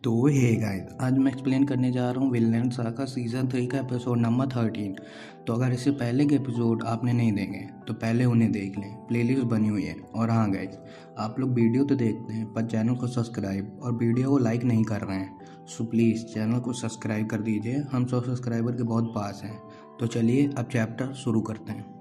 तो hey guys, आज मैं एक्सप्लेन करने जा रहा हूँ विनलैंड सागा सीज़न 3 का एपिसोड नंबर 13। तो अगर इससे पहले के एपिसोड आपने नहीं देखे तो पहले उन्हें देख लें, प्लेलिस्ट बनी हुई है। और हाँ गाइस, आप लोग वीडियो तो देखते हैं पर चैनल को सब्सक्राइब और वीडियो को लाइक नहीं कर रहे हैं, सो प्लीज़ चैनल को सब्सक्राइब कर दीजिए। हम 100 सब्सक्राइबर के बहुत पास हैं। तो चलिए अब चैप्टर शुरू करते हैं।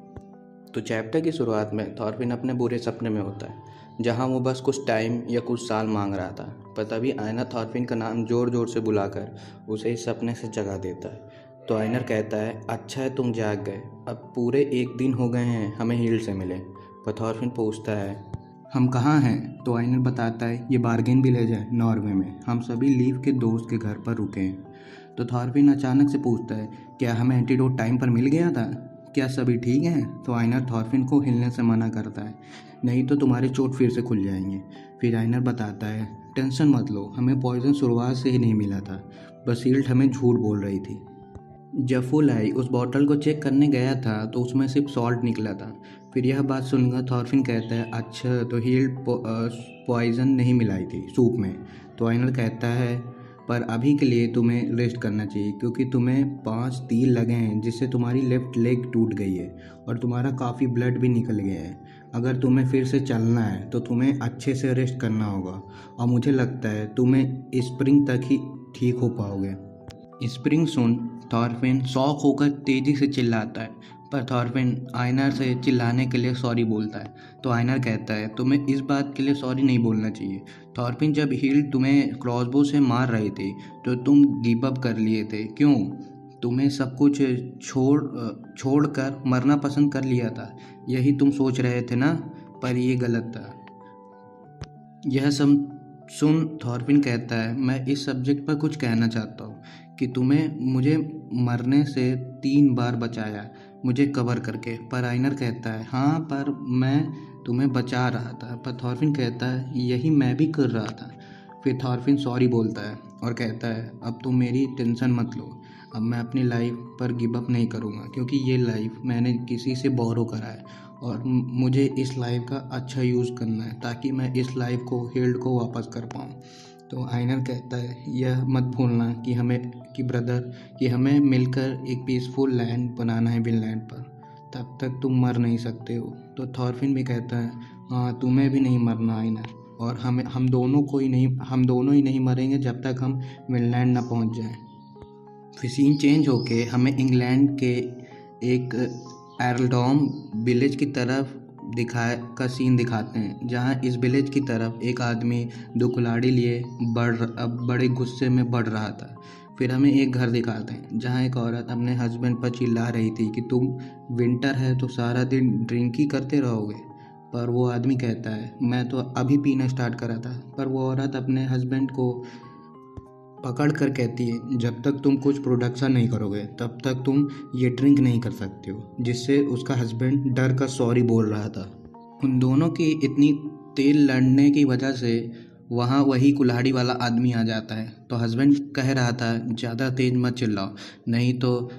तो चैप्टर की शुरुआत में थॉरफिन अपने बुरे सपने में होता है, जहां वो बस कुछ टाइम या कुछ साल मांग रहा था। पर तभी आयनर थॉरफिन का नाम ज़ोर ज़ोर से बुलाकर उसे इस सपने से जगा देता है। तो आयनर कहता है, अच्छा है तुम जाग गए, अब पूरे 1 दिन हो गए हैं हमें हील से मिले। पर थॉरफिन पूछता है, हम कहाँ हैं? तो आयनर बताता है, ये बार्गेन विलेज है नॉर्वे में, हम सभी लीव के दोस्त के घर पर रुके हैं। तो थॉरफिन अचानक से पूछता है, क्या हमें एंटीडोट टाइम पर मिल गया था? क्या सभी ठीक हैं? तो आयनर थॉरफिन को हिलने से मना करता है, नहीं तो तुम्हारे चोट फिर से खुल जाएंगे। फिर आयनर बताता है, टेंशन मत लो, हमें पॉइजन शुरुआत से ही नहीं मिला था, बस हील्ड हमें झूठ बोल रही थी। जब फुलाई उस बॉटल को चेक करने गया था तो उसमें सिर्फ सॉल्ट निकला था। फिर यह बात सुनकर थॉरफिन कहता है, अच्छा तो हील्ड पॉइजन नहीं मिलाई थी सूप में। तो आयनर कहता है, पर अभी के लिए तुम्हें रेस्ट करना चाहिए क्योंकि तुम्हें 5 तीर लगे हैं जिससे तुम्हारी लेफ्ट लेग टूट गई है और तुम्हारा काफ़ी ब्लड भी निकल गया है। अगर तुम्हें फिर से चलना है तो तुम्हें अच्छे से रेस्ट करना होगा और मुझे लगता है तुम्हें स्प्रिंग तक ही ठीक हो पाओगे। स्प्रिंग सुन थॉरफिन शॉक होकर तेजी से चिल्लाता है, पर थॉरफिन आयनर से चिल्लाने के लिए सॉरी बोलता है। तो आयनर कहता है, तुम्हें इस बात के लिए सॉरी नहीं बोलना चाहिए थॉरफिन, जब हील तुम्हें क्रॉसबो से मार रही थी तो तुम गिव अप कर लिए थे। क्यों? तुम्हें सब कुछ छोड़कर मरना पसंद कर लिया था, यही तुम सोच रहे थे ना? पर ये गलत था। यह सब सुन थॉरफिन कहता है, मैं इस सब्जेक्ट पर कुछ कहना चाहता हूँ कि तुम्हें मुझे मरने से 3 बार बचाया, मुझे कवर करके। पर आयनर कहता है, हाँ पर मैं तुम्हें बचा रहा था। पर थॉरफिन कहता है, यही मैं भी कर रहा था। फिर थॉरफिन सॉरी बोलता है और कहता है, अब तुम मेरी टेंशन मत लो, अब मैं अपनी लाइफ पर गिव अप नहीं करूँगा क्योंकि ये लाइफ मैंने किसी से बोरो करा है और मुझे इस लाइफ का अच्छा यूज़ करना है ताकि मैं इस लाइफ को हील्ड को वापस कर पाऊँ। तो आयनर कहता है, यह मत भूलना कि हमें मिलकर एक पीसफुल लैंड बनाना है विनलैंड पर, तब तक तुम मर नहीं सकते हो। तो थॉरफिन भी कहता है, हाँ तुम्हें भी नहीं मरना आयनर, और हम दोनों ही नहीं मरेंगे जब तक हम विनलैंड ना पहुंच जाएं। फिर सीन चेंज होके हमें इंग्लैंड के एक एर्लडॉम विलेज की तरफ सीन दिखाते हैं, जहां इस विलेज की तरफ एक आदमी 2 कुल्हाड़ी लिए बड़े गुस्से में बढ़ रहा था। फिर हमें एक घर दिखाते हैं जहां एक औरत अपने हस्बैंड पर चिल्ला रही थी कि तुम विंटर है तो सारा दिन ड्रिंक ही करते रहोगे। पर वो आदमी कहता है, मैं तो अभी पीना स्टार्ट करा था। पर वो औरत अपने हस्बैंड को पकड़ कर कहती है, जब तक तुम कुछ प्रोडक्शन नहीं करोगे तब तक तुम ये ड्रिंक नहीं कर सकते हो, जिससे उसका हस्बैंड डर का सॉरी बोल रहा था। उन दोनों की इतनी तेज लड़ने की वजह से वहाँ वही कुल्हाड़ी वाला आदमी आ जाता है। तो हस्बैंड कह रहा था, ज़्यादा तेज मत चिल्लाओ नहीं तो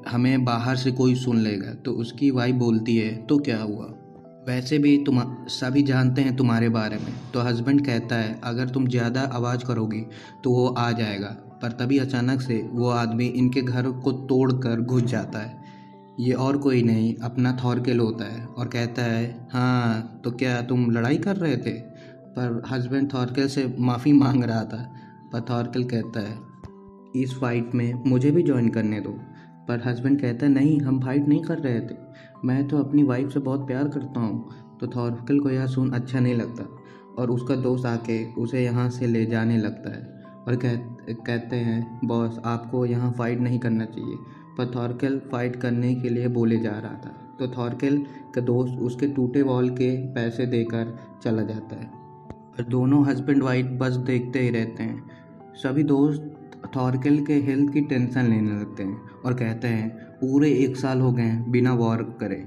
हमें बाहर से कोई सुन लेगा। तो उसकी वाइफ बोलती है, तो क्या हुआ, वैसे भी तुम सभी जानते हैं तुम्हारे बारे में। तो हस्बैंड कहता है, अगर तुम ज़्यादा आवाज़ करोगी तो वो आ जाएगा। पर तभी अचानक से वो आदमी इनके घर को तोड़कर घुस जाता है। ये और कोई नहीं अपना थॉरकेल होता है और कहता है, हाँ तो क्या तुम लड़ाई कर रहे थे? पर हस्बैंड थॉरकेल से माफ़ी मांग रहा था। पर थॉरकेल कहता है, इस फाइट में मुझे भी ज्वाइन करने दो। पर हस्बैंड कहता है, नहीं हम फाइट नहीं कर रहे थे, मैं तो अपनी वाइफ से बहुत प्यार करता हूँ। तो थॉरकेल को यह सुन अच्छा नहीं लगता और उसका दोस्त आके उसे यहाँ से ले जाने लगता है और कहते हैं, बॉस आपको यहाँ फाइट नहीं करना चाहिए। पर थॉरकेल फाइट करने के लिए बोले जा रहा था। तो थॉरकेल का दोस्त उसके टूटे वॉल के पैसे देकर चला जाता है और दोनों हस्बैंड वाइफ बस देखते ही रहते हैं। सभी दोस्त थॉरकेल के हेल्थ की टेंशन लेने लगते हैं और कहते हैं, पूरे 1 साल हो गए बिना वॉर करे,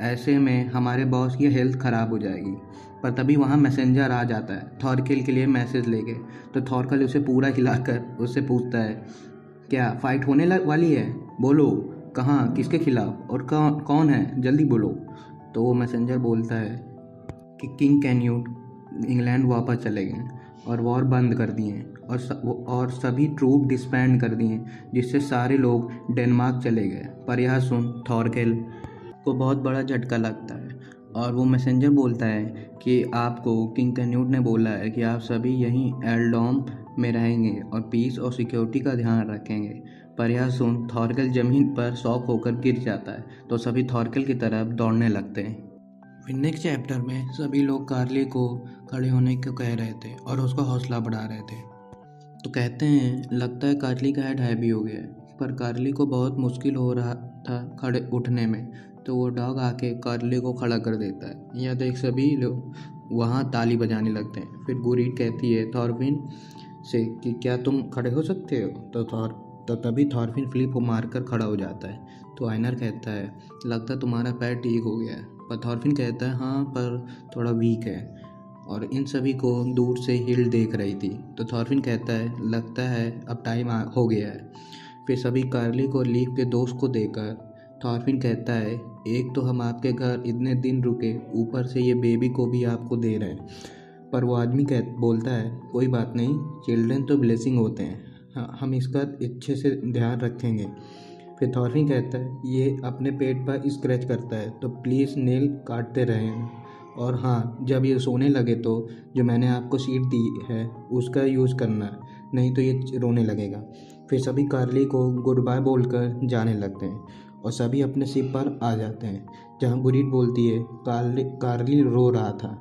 ऐसे में हमारे बॉस की हेल्थ ख़राब हो जाएगी। पर तभी वहाँ मैसेंजर आ जाता है थॉरकेल के लिए मैसेज लेके। तो थॉरकेल उसे पूरा हिलाकर उससे पूछता है, क्या फ़ाइट होने वाली है? बोलो कहाँ, किसके खिलाफ और कौन है, जल्दी बोलो। तो वो मैसेंजर बोलता है कि किंग कैन्यूट इंग्लैंड वापस चले गए। और वॉर बंद कर दिए और सभी ट्रूप डिस्बैंड कर दिए, जिससे सारे लोग डेनमार्क चले गए। पर यह सुन थॉरकेल को बहुत बड़ा झटका लगता है और वो मैसेंजर बोलता है कि आपको किंग कैन्यूट ने बोला है कि आप सभी यहीं एल्डोम में रहेंगे और पीस और सिक्योरिटी का ध्यान रखेंगे। पर यह सुन थॉरकेल ज़मीन पर शॉक होकर गिर जाता है, तो सभी थॉरकेल की तरफ दौड़ने लगते हैं। फिर नेक्स्ट चैप्टर में सभी लोग कार्ली को खड़े होने को कह रहे थे और उसका हौसला बढ़ा रहे थे। तो कहते हैं लगता है कार्ली का हेड हैवी हो गया है, पर कार्ली को बहुत मुश्किल हो रहा था खड़े उठने में। तो वो डॉग आके कार्ली को खड़ा कर देता है। यह देख सभी लोग वहाँ ताली बजाने लगते हैं। फिर गुरीड कहती है थॉरफिन से कि क्या तुम खड़े हो सकते हो? तो तभी थॉरफिन फिलिप को मारकर खड़ा हो जाता है। तो आइनर कहता है लगता है तुम्हारा पैर ठीक हो गया है। पर थॉरफिन कहता है हाँ, पर थोड़ा वीक है। और इन सभी को दूर से हिल देख रही थी। तो थॉरफिन कहता है लगता है अब टाइम हो गया है। फिर सभी कार्ली को लीफ के दोस्त को देकर थॉरफिन कहता है एक तो हम आपके घर इतने दिन रुके, ऊपर से ये बेबी को भी आपको दे रहे हैं। पर वो आदमी बोलता है कोई बात नहीं, चिल्ड्रन तो ब्लेसिंग होते हैं, हाँ, हम इसका अच्छे से ध्यान रखेंगे। फिर थॉरफिन कहता है ये अपने पेट पर स्क्रैच करता है तो प्लीज़ नेल काटते रहें, और हाँ, जब ये सोने लगे तो जो मैंने आपको शीट दी है उसका यूज़ करना, नहीं तो ये रोने लगेगा। फिर सभी कार्ली को गुड बाय बोलकर जाने लगते हैं और सभी अपने शिप पर आ जाते हैं, जहाँ गुरीड बोलती है कार्ली रो रहा था।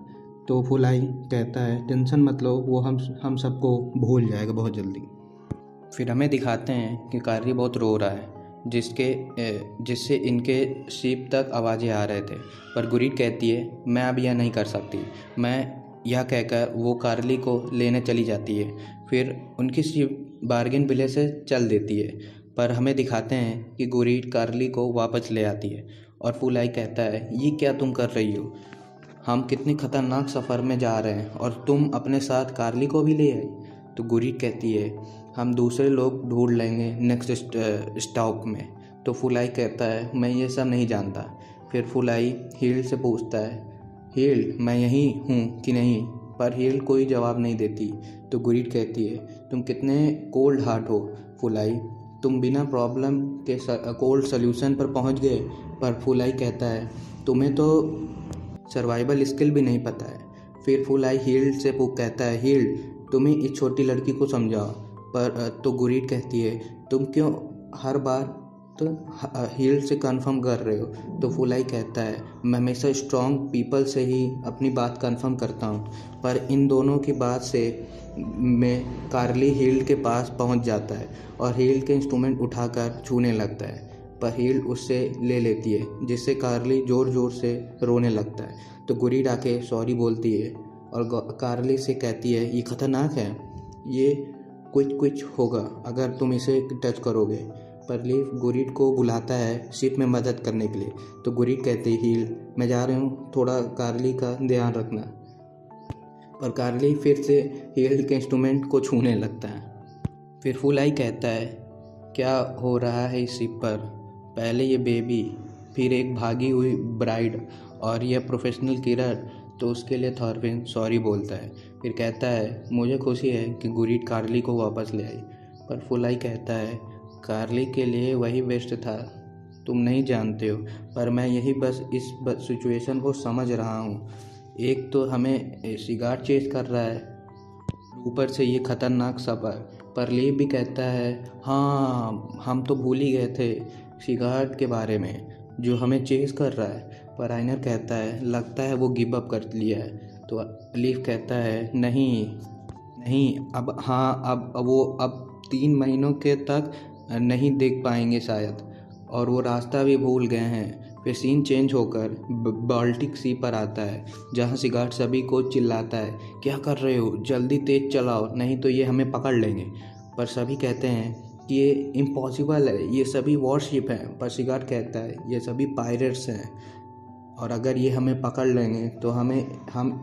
तो फुलाई कहता है टेंशन मत लो, वो हम सबको भूल जाएगा बहुत जल्दी। फिर हमें दिखाते हैं कि कार्ली बहुत रो रहा है, जिससे इनके शिप तक आवाज़ें आ रहे थे। पर गुरीड कहती है मैं अब यह नहीं कर सकती। यह कहकर वो कार्ली को लेने चली जाती है। फिर उनकी शिप बार्गेन विले से चल देती है। पर हमें दिखाते हैं कि गुरीड कार्ली को वापस ले आती है और फुलाई कहता है ये क्या तुम कर रही हो? हम कितने खतरनाक सफ़र में जा रहे हैं और तुम अपने साथ कार्ली को भी ले आई। तो गुरीड कहती है हम दूसरे लोग ढूंढ लेंगे नेक्स्ट स्टॉप में। तो फुलाई कहता है मैं ये सब नहीं जानता। फिर फुलाई हील से पूछता है हील मैं यहीं हूँ कि नहीं, पर हील कोई जवाब नहीं देती। तो गुरीड कहती है तुम कितने कोल्ड हार्ट हो फुलाई, तुम बिना प्रॉब्लम के कोल्ड सोल्यूशन पर पहुँच गए। पर फुलाई कहता है तुम्हें तो सर्वाइवल स्किल भी नहीं पता है। फिर फुलाई हील से कहता है हील तुम्हें इस छोटी लड़की को समझाओ। पर तो गुरीड कहती है तुम क्यों हर बार तो हील से कंफर्म कर रहे हो। तो फुलाई कहता है मैं हमेशा स्ट्रॉन्ग पीपल से ही अपनी बात कंफर्म करता हूँ। पर इन दोनों की बात से मैं कार्ली हील के पास पहुँच जाता है और हील के इंस्ट्रूमेंट उठाकर छूने लगता है। पर हील उससे ले लेती है, जिससे कार्ली ज़ोर ज़ोर से रोने लगता है। तो गुरीड आके सॉरी बोलती है और कार्ली से कहती है ये ख़तरनाक है, ये कुछ होगा अगर तुम इसे टच करोगे। पर लीफ गुरीड को बुलाता है शिप में मदद करने के लिए। तो गुरीड कहते हैं हील मैं जा रही हूँ, थोड़ा कार्ली का ध्यान रखना। पर कार्ली फिर से हील के इंस्ट्रूमेंट को छूने लगता है। फिर फुलाई कहता है क्या हो रहा है इस शिप पर, पहले ये बेबी, फिर एक भागी हुई ब्राइड और यह प्रोफेशनल किलर। तो उसके लिए थॉरफिन सॉरी बोलता है। फिर कहता है मुझे खुशी है कि गुरीड कार्ली को वापस ले आई। पर फुलाई कहता है कार्ली के लिए वही बेस्ट था, तुम नहीं जानते हो। पर मैं यही बस इस सिचुएशन को समझ रहा हूँ। एक तो हमें सिगार चेज कर रहा है, ऊपर से ये खतरनाक सफ़र। पर लीव भी कहता है हाँ हम तो भूल ही गए थे सिगारेट के बारे में जो हमें चेज कर रहा है। पर आइनर कहता है लगता है वो गिव अप कर लिया है। तो लीव कहता है नहीं अब हाँ अब 3 महीनों के तक नहीं देख पाएंगे शायद, और वो रास्ता भी भूल गए हैं। फिर सीन चेंज होकर बाल्टिक सी पर आता है, जहाँ सिगारेट सभी को चिल्लाता है क्या कर रहे हो, जल्दी तेज चलाओ नहीं तो ये हमें पकड़ लेंगे। पर सभी कहते हैं कि ये इम्पॉसिबल है, ये सभी वॉरशिप हैं। पर सिगारेट कहता है ये सभी पायरेट्स हैं और अगर ये हमें पकड़ लेंगे तो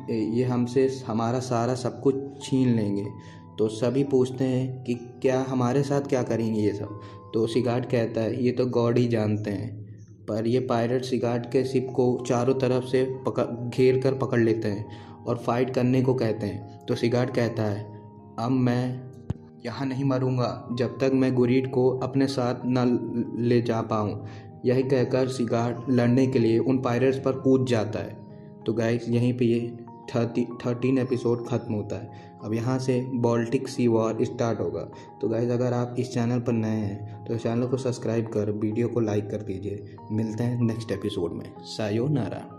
ये हमसे हमारा सारा सब कुछ छीन लेंगे। तो सभी पूछते हैं कि क्या हमारे साथ क्या करेंगे ये सब। तो सिगारेट कहता है ये तो गॉड ही जानते हैं। पर ये पायरेट सिगारेट के शिप को चारों तरफ से घेर कर पकड़ लेते हैं और फाइट करने को कहते हैं। तो सिगार्ड कहता है अब मैं यहाँ नहीं मरूंगा जब तक मैं गुरीड को अपने साथ न ले जा पाऊँ। यही कहकर सिगार्ड लड़ने के लिए उन पायरेट्स पर कूद जाता है। तो गाइस यहीं पे ये 13 एपिसोड ख़त्म होता है। अब यहाँ से बाल्टिक सी वॉर स्टार्ट होगा। तो गाइस अगर आप इस चैनल पर नए हैं तो चैनल को सब्सक्राइब कर वीडियो को लाइक कर दीजिए। मिलते हैं नेक्स्ट एपिसोड में। सायोनारा।